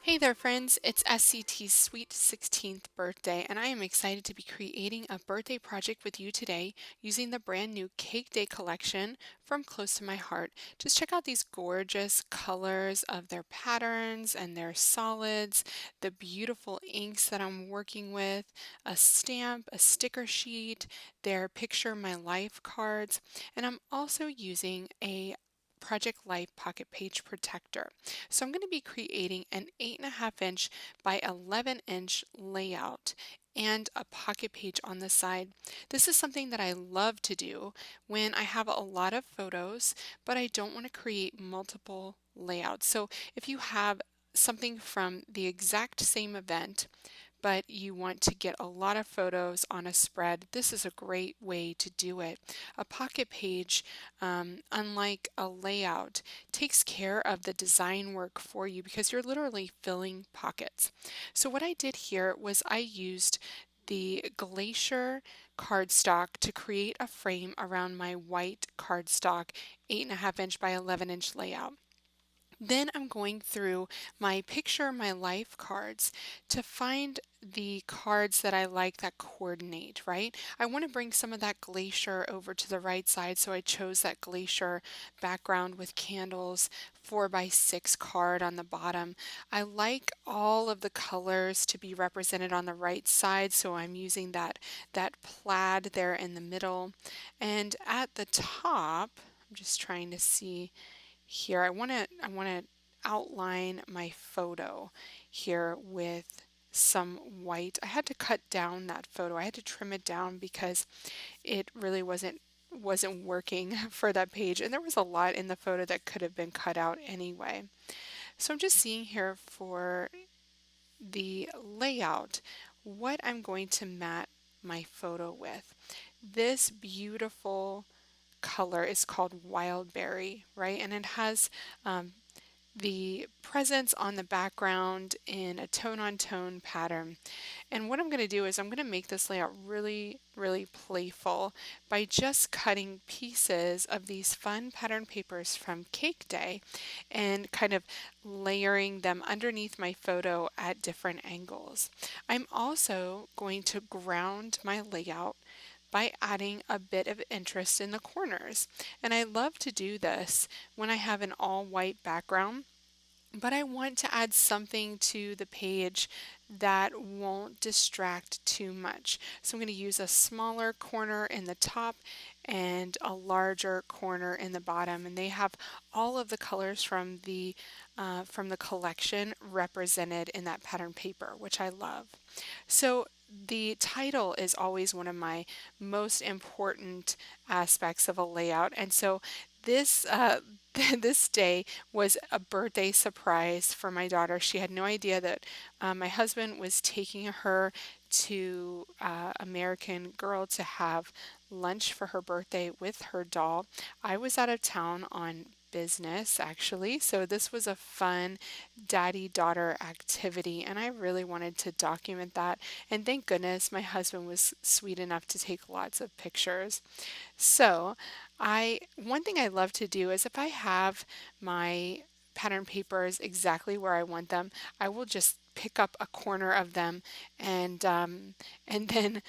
Hey there, friends. It's SCT's sweet 16th birthday, and I am excited to be creating a birthday project with you today using the brand new Cake Day collection from Close to My Heart. Just check out these gorgeous colors of their patterns and their solids, the beautiful inks that I'm working with, a stamp, a sticker sheet, their Picture My Life cards, and I'm also using a Project Life pocket page protector. So I'm going to be creating an 8.5 inch by 11-inch layout and a pocket page on the side. This is something that I love to do when I have a lot of photos, but I don't want to create multiple layouts. So if you have something from the exact same event, but you want to get a lot of photos on a spread, this is a great way to do it. A pocket page, unlike a layout, takes care of the design work for you because you're literally filling pockets. So what I did here was I used the Glacier cardstock to create a frame around my white cardstock 8.5 inch by 11-inch layout. Then I'm going through my Picture My Life cards to find the cards that I like that coordinate, right? I want to bring some of that glacier over to the right side, so I chose that glacier background with candles, 4x6 card on the bottom. I like all of the colors to be represented on the right side, so I'm using that plaid there in the middle. And at the top, I'm just trying to see here. I want to outline my photo here with some white. I had to cut down that photo. I had to trim it down because it really wasn't working for that page, and there was a lot in the photo that could have been cut out anyway. So I'm just seeing here for the layout what I'm going to mat my photo with. This beautiful color is called Wildberry, right? And it has the presence on the background in a tone-on-tone pattern. And what I'm going to do is I'm going to make this layout really, really playful by just cutting pieces of these fun pattern papers from Cake Day and kind of layering them underneath my photo at different angles. I'm also going to ground my layout by adding a bit of interest in the corners. And I love to do this when I have an all white background, but I want to add something to the page that won't distract too much. So I'm going to use a smaller corner in the top and a larger corner in the bottom, and they have all of the colors from the collection represented in that pattern paper, which I love. So the title is always one of my most important aspects of a layout, and so this this day was a birthday surprise for my daughter. She had no idea that my husband was taking her to American Girl to have lunch for her birthday with her doll. I was out of town on business actually, so this was a fun daddy-daughter activity, and I really wanted to document that. And thank goodness my husband was sweet enough to take lots of pictures. So, one thing I love to do is if I have my pattern papers exactly where I want them, I will just pick up a corner of them and then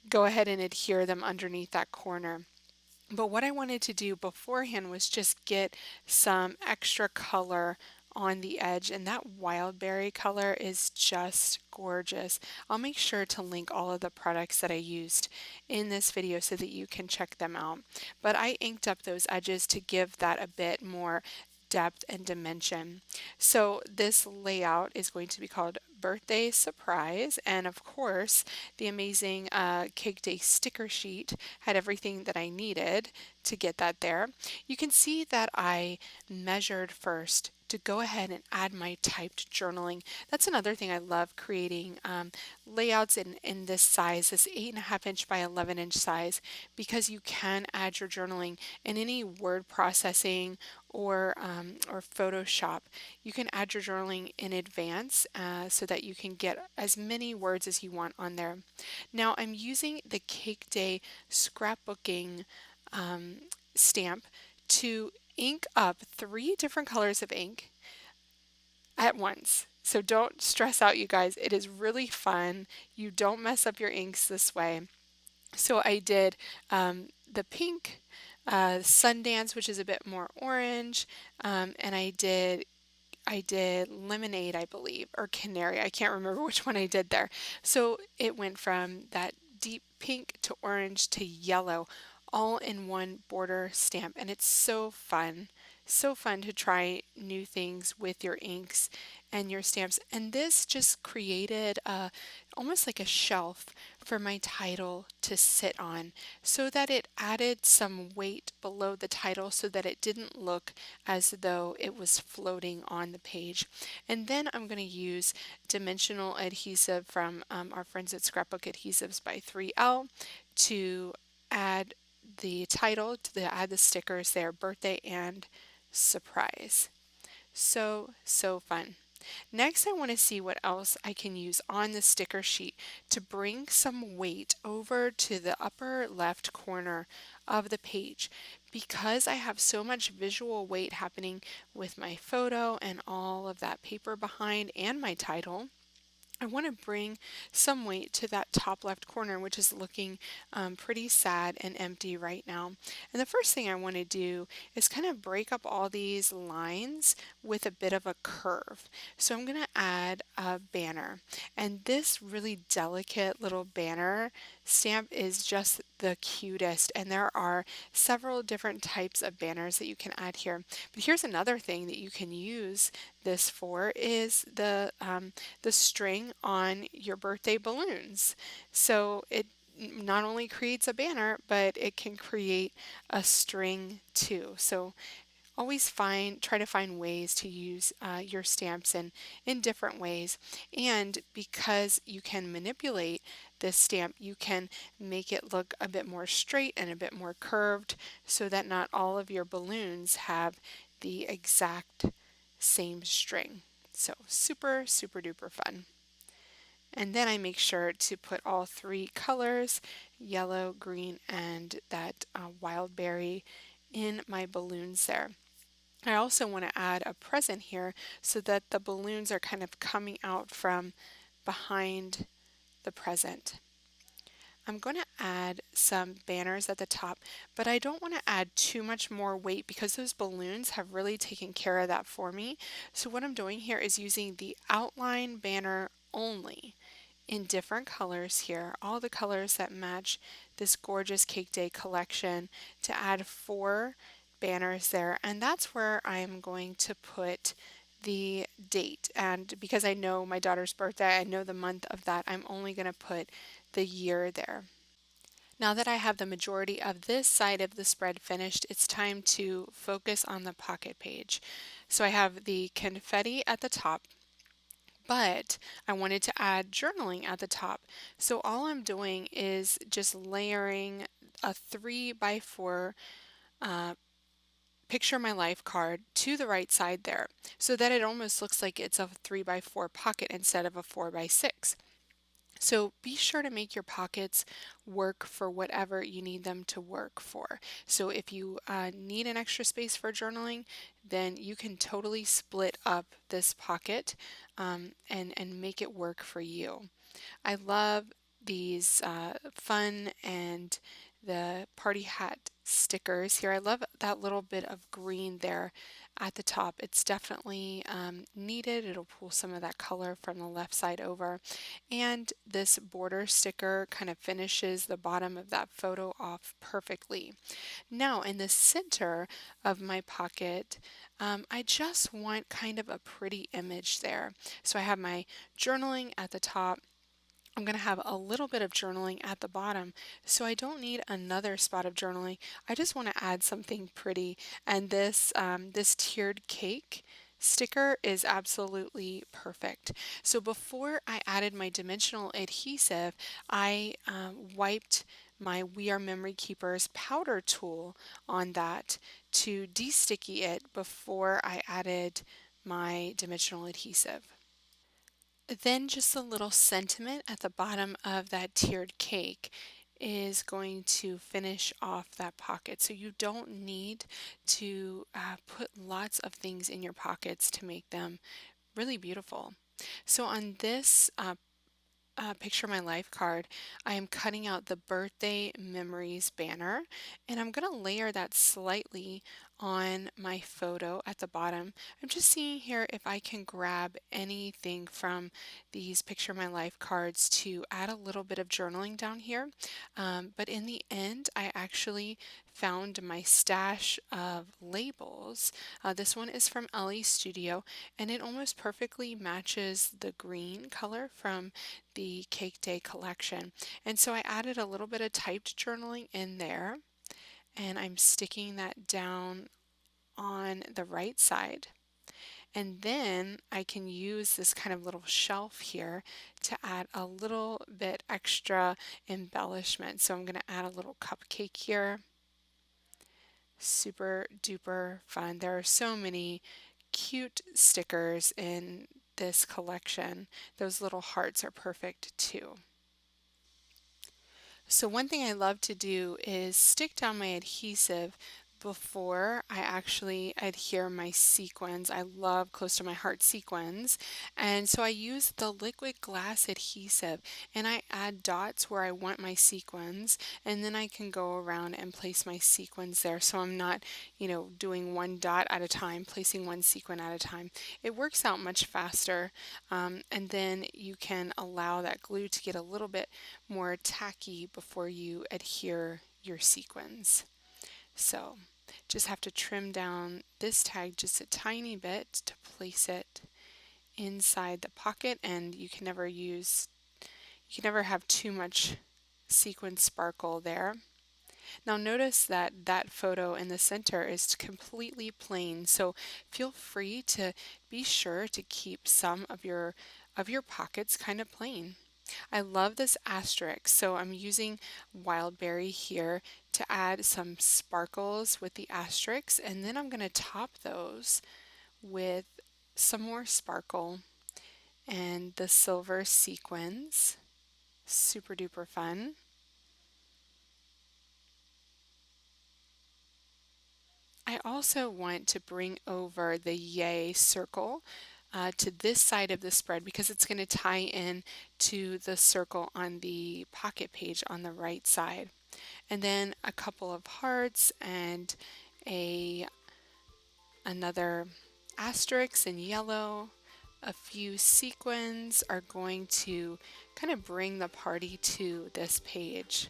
go ahead and adhere them underneath that corner. But what I wanted to do beforehand was just get some extra color on the edge, and that wildberry color is just gorgeous. I'll make sure to link all of the products that I used in this video so that you can check them out. But I inked up those edges to give that a bit more depth and dimension. So this layout is going to be called Birthday Surprise, and of course the amazing Cake Day sticker sheet had everything that I needed to get that there. You can see that I measured first to go ahead and add my typed journaling. That's another thing I love creating layouts in this size, this 8.5 inch by 11-inch size, because you can add your journaling in any word processing or Photoshop. You can add your journaling in advance so that you can get as many words as you want on there. Now I'm using the Cake Day scrapbooking stamp to ink up 3 different colors of ink at once. So don't stress out, you guys. It is really fun. You don't mess up your inks this way. So I did the pink Sundance, which is a bit more orange, and I did lemonade, I believe, or canary. I can't remember which one I did there. So it went from that deep pink to orange to yellow, all in one border stamp. And it's so fun. So fun to try new things with your inks and your stamps. And this just created almost like a shelf for my title to sit on so that it added some weight below the title so that it didn't look as though it was floating on the page. And then I'm going to use dimensional adhesive from our friends at Scrapbook Adhesives by 3L to add the title, to add the stickers there, birthday and surprise. So, so fun. Next, I want to see what else I can use on the sticker sheet to bring some weight over to the upper left corner of the page. Because I have so much visual weight happening with my photo and all of that paper behind and my title, I want to bring some weight to that top left corner, which is looking pretty sad and empty right now. And the first thing I want to do is kind of break up all these lines with a bit of a curve. So I'm going to add a banner. And this really delicate little banner stamp is just the cutest. And there are several different types of banners that you can add here. But here's another thing that you can use this for is the string on your birthday balloons. So it not only creates a banner, but it can create a string too. So always try to find ways to use your stamps in different ways. And because you can manipulate this stamp, you can make it look a bit more straight and a bit more curved so that not all of your balloons have the exact same string. So super, super duper fun. And then I make sure to put all three colors, yellow, green, and that wild berry in my balloons there. I also want to add a present here so that the balloons are kind of coming out from behind the present. I'm going to add some banners at the top, but I don't want to add too much more weight because those balloons have really taken care of that for me. So what I'm doing here is using the outline banner only in different colors here, all the colors that match this gorgeous Cake Day collection, to add 4 banners there. And that's where I'm going to put the date. And because I know my daughter's birthday, I know the month of that, I'm only going to put the year there. Now that I have the majority of this side of the spread finished, it's time to focus on the pocket page. So I have the confetti at the top, but I wanted to add journaling at the top. So all I'm doing is just layering a 3x4 uh, picture my life card to the right side there so that it almost looks like it's a 3x4 pocket instead of a 4x6. So be sure to make your pockets work for whatever you need them to work for. So if you need an extra space for journaling, then you can totally split up this pocket and make it work for you. I love these fun and the party hat stickers here. I love that little bit of green there at the top. It's definitely needed. It'll pull some of that color from the left side over. And this border sticker kind of finishes the bottom of that photo off perfectly. Now in the center of my pocket, I just want kind of a pretty image there. So I have my journaling at the top. I'm going to have a little bit of journaling at the bottom, so I don't need another spot of journaling. I just want to add something pretty, and this tiered cake sticker is absolutely perfect. So before I added my dimensional adhesive, I wiped my We Are Memory Keepers powder tool on that to de-sticky it before I added my dimensional adhesive. Then just a little sentiment at the bottom of that tiered cake is going to finish off that pocket. So you don't need to put lots of things in your pockets to make them really beautiful. So on this Picture My Life card, I am cutting out the birthday memories banner and I'm going to layer that slightly on my photo at the bottom. I'm just seeing here if I can grab anything from these Picture My Life cards to add a little bit of journaling down here. But in the end, I actually found my stash of labels. This one is from Ellie Studio and it almost perfectly matches the green color from the Cake Day collection. And so I added a little bit of typed journaling in there, and I'm sticking that down on the right side. And then I can use this kind of little shelf here to add a little bit extra embellishment. So I'm going to add a little cupcake here. Super duper fun. There are so many cute stickers in this collection. Those little hearts are perfect too. So one thing I love to do is stick down my adhesive before I actually adhere my sequins. I love close to my heart sequins. And so I use the liquid glass adhesive and I add dots where I want my sequins and then I can go around and place my sequins there so I'm not, doing one dot at a time, placing one sequin at a time. It works out much faster and then you can allow that glue to get a little bit more tacky before you adhere your sequins. So just have to trim down this tag just a tiny bit to place it inside the pocket, and you can never have too much sequin sparkle there. Now notice that that photo in the center is completely plain, so feel free to be sure to keep some of your pockets kind of plain. I love this asterisk, so I'm using Wildberry here to add some sparkles with the asterisks, and then I'm going to top those with some more sparkle and the silver sequins. Super duper fun. I also want to bring over the yay circle to this side of the spread because it's going to tie in to the circle on the pocket page on the right side. And then a couple of hearts and a another asterisk in yellow. A few sequins are going to kind of bring the party to this page.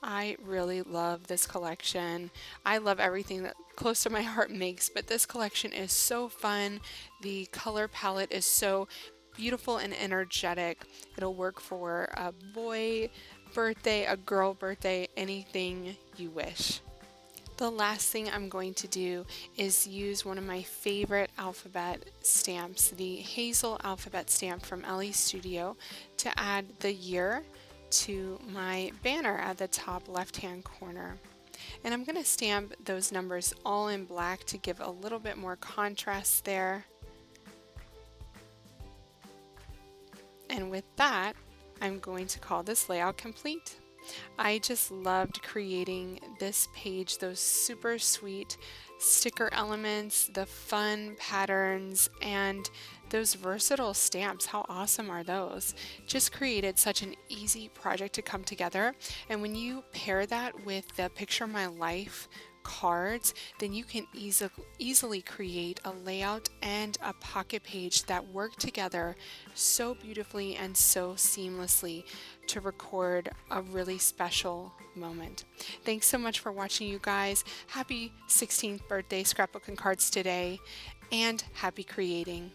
I really love this collection. I love everything that Close to My Heart makes, but this collection is so fun. The color palette is so beautiful and energetic. It'll work for a boy birthday, a girl birthday, anything you wish. The last thing I'm going to do is use one of my favorite alphabet stamps, the Hazel alphabet stamp from Ellie Studio, to add the year to my banner at the top left-hand corner. And I'm going to stamp those numbers all in black to give a little bit more contrast there. And with that, I'm going to call this layout complete. I just loved creating this page, those super sweet sticker elements, the fun patterns, and those versatile stamps. How awesome are those? Just created such an easy project to come together. And when you pair that with the Picture My Life cards, then you can easily create a layout and a pocket page that work together so beautifully and so seamlessly to record a really special moment. Thanks so much for watching, you guys. Happy 16th birthday, Scrapbook and Cards today, and happy creating.